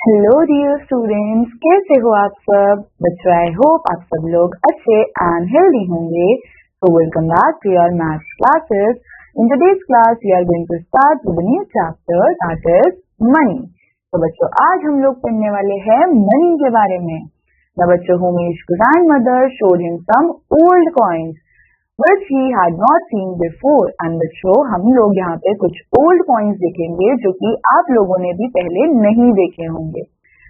Hello dear students, कैसे हो आप सब बच्चों। आई होप आप सब लोग अच्छे एंड हेल्दी होंगे। So welcome back to your maths classes. In today's class we are going to start with a new chapter that is money. तो बच्चों आज हम लोग पढ़ने वाले हैं मनी के बारे में। द बच्चों Homi's grandmother showed him some old coins which he had not seen before। and बच्चों हम लोग यहाँ पे कुछ ओल्ड कॉइन्स देखेंगे जो कि आप लोगों ने भी पहले नहीं देखे होंगे।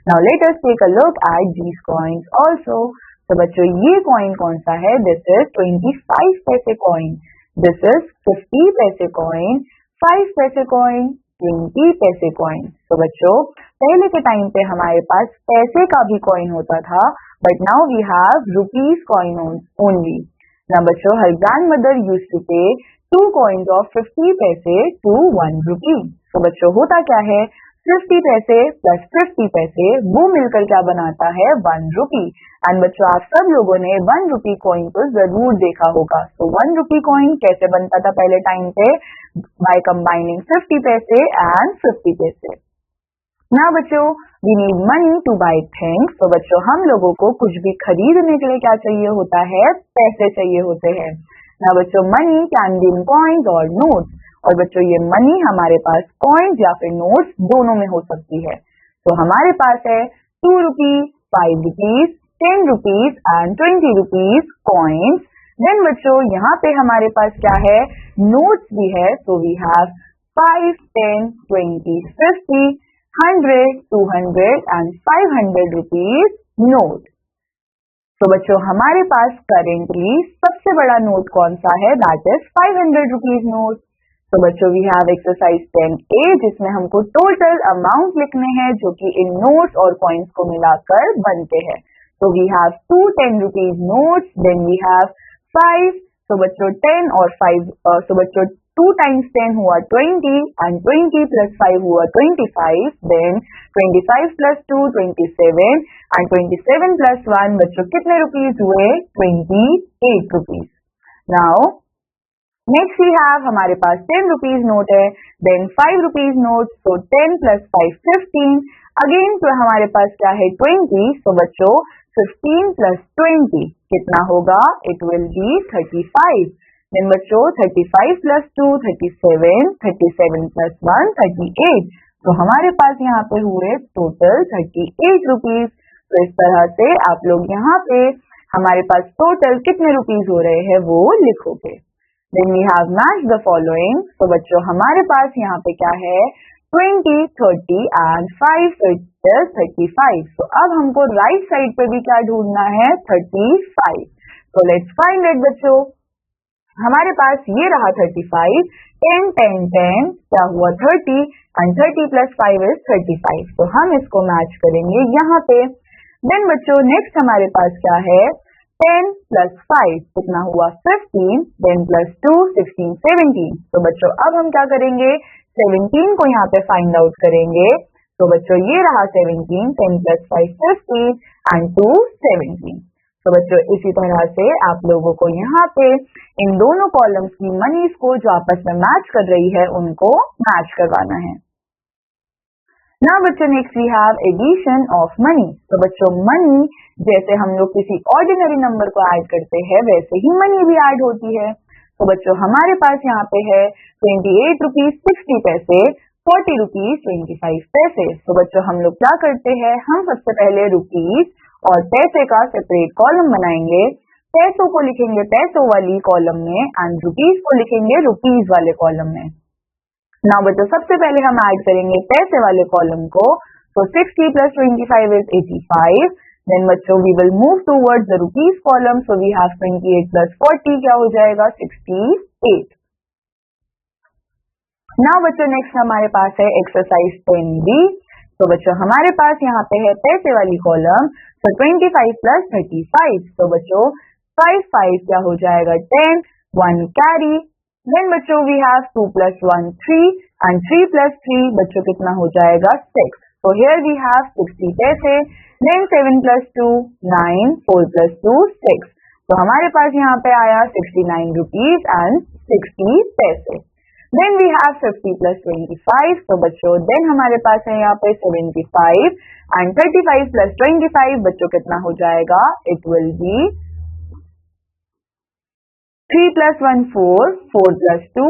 Now let us take a look at these coins also। तो बच्चों ये कॉइन कौन सा है? This is 25 पैसे कॉइन, this is 50 पैसे कॉइन, 5 पैसे कॉइन, 20 पैसे कॉइन। तो बच्चों पहले के टाइम पे हमारे पास पैसे का भी कॉइन होता था, but now we have rupees coin only. Now बच्चों her grandmother used to pay 2 coins of 50 पैसे to 1 rupee। तो बच्चों होता क्या है, 50 पैसे प्लस 50 पैसे वो मिलकर क्या बनाता है 1 रुपी। एंड बच्चों आप सब लोगों ने 1 रुपी कॉइन को जरूर देखा होगा। तो 1 रुपी कॉइन कैसे बनता था पहले टाइम पे? बाय कंबाइनिंग 50 पैसे एंड 50 पैसे। ना बच्चों we need money to buy things. तो बच्चों हम लोगों को कुछ भी खरीदने के लिए क्या चाहिए होता है? पैसे चाहिए होते हैं। ना बच्चों money can be in coins और नोट्स। और बच्चों ये मनी हमारे पास कॉइन्स या फिर नोट्स दोनों में हो सकती है। तो हमारे पास है 2 rupees, 5 rupees, 10 rupees and 20 rupees coins. Then बच्चों यहाँ पे हमारे पास क्या है? नोट्स भी है। तो we have 5, 10, 20, 50, 100, 200 and 500 rupees note. तो बच्चों हमारे पास करेंटली सबसे बड़ा नोट कौन सा है? That is 500 rupees note. तो बच्चों वी हैव एक्सरसाइज 10A जिसमें हमको टोटल अमाउंट लिखने हैं जो कि इन नोट्स और कॉइन्स को मिलाकर बनते हैं। तो we have 2 10 rupees notes, then we have 5। तो बच्चों 10 और 5 तो बच्चों 2 times 10 हुआ 20 एंड 20 plus 5 हुआ 25। देन 25 plus 2 27 एंड 27 plus 1 बच्चों कितने रुपीज हुए? 28 rupees. Now next we have हमारे पास 10 रुपीज नोट है, देन 5 रुपीज नोट। तो 10 plus 5 15। अगेन तो हमारे पास क्या है? 20। तो बच्चों 15 plus 20 कितना होगा? It will be 35। देन बच्चों 35 plus 2 37, 37 plus 1 38। तो हमारे पास यहाँ पे हुए टोटल 38 रुपीज। तो इस तरह से आप लोग यहाँ पे हमारे पास टोटल कितने रुपीज हो रहे हैं वो लिखोगे। Then we have match the following. तो बच्चों हमारे पास यहाँ पे क्या है? 20, 30 एंड 5 so it is 35। तो अब हमको राइट साइड पे भी क्या ढूंढना है? 35। तो लेट्स फाइंड इट बच्चों। हमारे पास ये रहा 35, 10 10 10 क्या हुआ 30 एंड 30 plus 5 is 35। तो हम इसको मैच करेंगे यहाँ पे। देन बच्चों नेक्स्ट हमारे पास क्या है? 10 plus 5 कितना हुआ? 15, देन plus 2 16 17। तो बच्चों अब हम क्या करेंगे? 17 को यहाँ पे फाइंड आउट करेंगे। तो बच्चों ये रहा 17, 10 plus 5 15 एंड 2 17। तो बच्चों इसी तरह से आप लोगों को यहाँ पे इन दोनों कॉलम्स की मनीज को जो आपस में मैच कर रही है उनको मैच करवाना है। ना बच्चों next we have addition of money. तो बच्चों मनी जैसे हम लोग किसी ऑर्डिनरी नंबर को ऐड करते हैं वैसे ही मनी भी ऐड होती है। तो बच्चों हमारे पास यहाँ पे है 28 रुपीज 60 पैसे, 40 रुपीज 25 पैसे। तो बच्चों हम लोग क्या करते हैं? हम सबसे पहले रुपीज और पैसे का सेपरेट कॉलम बनाएंगे। पैसों को लिखेंगे पैसों वाली कॉलम में एंड रुपीज को लिखेंगे रुपीज वाले कॉलम में। ना बच्चों सबसे पहले हम ऐड करेंगे पैसे वाले कॉलम को। तो 60 plus 25 is 85। देन बच्चों we will move towards the rupees column. So we have 28 plus 40 क्या हो जाएगा? 68। ना बच्चों नेक्स्ट हमारे पास है एक्सरसाइज 10B। तो बच्चों हमारे पास यहाँ पे है पैसे वाली कॉलम। तो 25 plus 35। तो बच्चों 5 5 क्या हो जाएगा? 10, 1 कैरी। देन बच्चों we have 2 plus 1 3 and 3 plus 3 बच्चों कितना हो जाएगा? 6। तो हियर वी हैव 60 पैसे। देन 7 plus 2 9, 4 plus 2 6। तो हमारे पास यहाँ पे आया 69 रुपीज एंड 60 पैसे। देन वी हैव 50 प्लस 25, तो बच्चों देन हमारे पास है यहाँ पे 75 एंड 35 प्लस 25 बच्चों कितना हो जाएगा, it will be 3 plus 1 4, 4 plus 2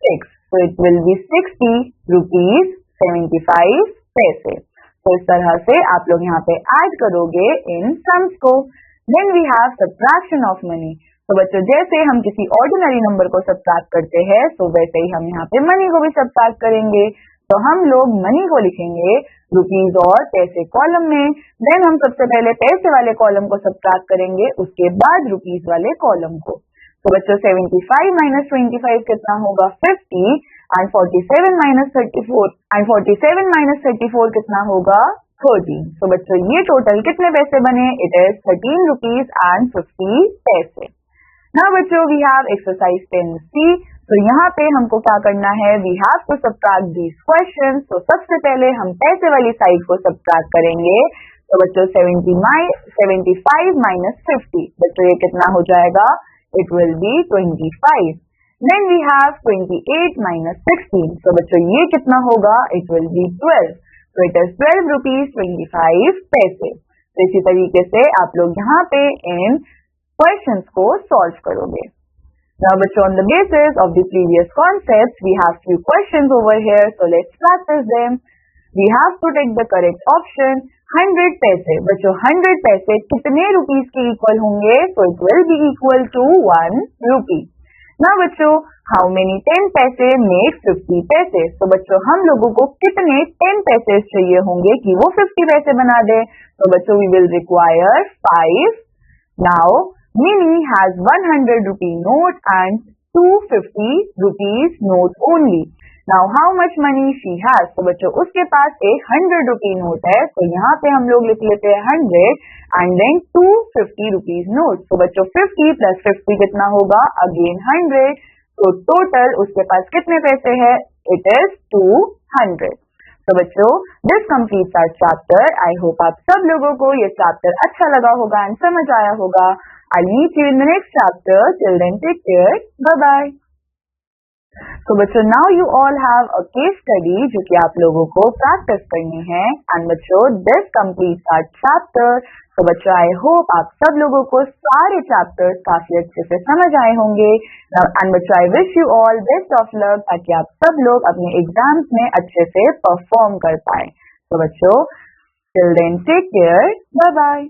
6, so it will be 60 rupees 75 पैसे। तो इस तरह से आप लोग यहाँ पे ऐड करोगे इन सम्स को। Then we have subtraction of money, तो बच्चों जैसे हम किसी ऑर्डिनरी नंबर को सब्ट्रैक्ट करते हैं तो वैसे ही हम यहाँ पे मनी को भी सब्ट्रैक्ट करेंगे। तो हम लोग मनी को लिखेंगे रुपीज और पैसे कॉलम में। देन हम सबसे पहले पैसे वाले कॉलम को सब्ट्रैक्ट करेंगे, उसके बाद रुपीज वाले कॉलम को। तो बच्चों 75 माइनस 25 कितना होगा, 50 एंड 47 माइनस 34 एंड 47 माइनस 34 कितना होगा, 13। तो बच्चों ये टोटल कितने पैसे बने, इट इज 13 रुपीज एंड 50 पैसे। नाउ बच्चों वी हैव एक्सरसाइज 10C, तो यहाँ पे हमको क्या करना है, we have to subtract these questions. तो सबसे पहले हम पैसे वाली साइड को सब्ट्रैक्ट करेंगे। तो बच्चों 75 माइनस 50, बच्चों ये कितना हो जाएगा, it will be 25. Then we have 28 minus 16. So बच्चों ये कितना होगा, it will be 12. So it is 12 rupees 25 पैसे। तो इसी तरीके से आप लोग यहाँ पे इन क्वेश्चंस को सॉल्व करोगे। Now बच्चों on the basis of the previous concepts we have few questions over here, so let's practice them. We have to take the correct option। 100 पैसे, बच्चों 100 पैसे कितने रुपीज के इक्वल होंगे, so it will be equal to 1 rupee। ना बच्चों how many 10 पैसे make 50 पैसे, तो बच्चों हम लोगों को कितने 10 पैसे चाहिए होंगे कि वो 50 पैसे बना दे। तो बच्चों we will require 5। Now Mini has 100 rupee note and 250 rupees note only। Now how much money she has, तो बच्चों उसके पास एक 100 rupee नोट है, तो यहाँ पे हम लोग लिख लेते हैं 100 एंड देन 250 rupees नोट। तो बच्चों 50 प्लस 50 कितना होगा, अगेन 100, तो टोटल उसके पास कितने पैसे हैं, इट इज 200। तो बच्चों this completes our chapter. I hope आप सब लोगों को ये चैप्टर अच्छा लगा होगा एंड समझ आया होगा। I meet you in the next chapter, till then take care, bye bye. तो बच्चों now you all have a case study जो कि आप लोगों को प्रैक्टिस करनी है एंड बच्चों दिस कंप्लीट्स आवर चैप्टर। तो बच्चों आई होप आप सब लोगों को सारे चैप्टर्स काफी अच्छे से समझ आए होंगे एंड बच्चों I wish you all best of luck ताकि आप सब लोग अपने एग्जाम्स में अच्छे से परफॉर्म कर पाए। तो बच्चों till then take care, bye bye.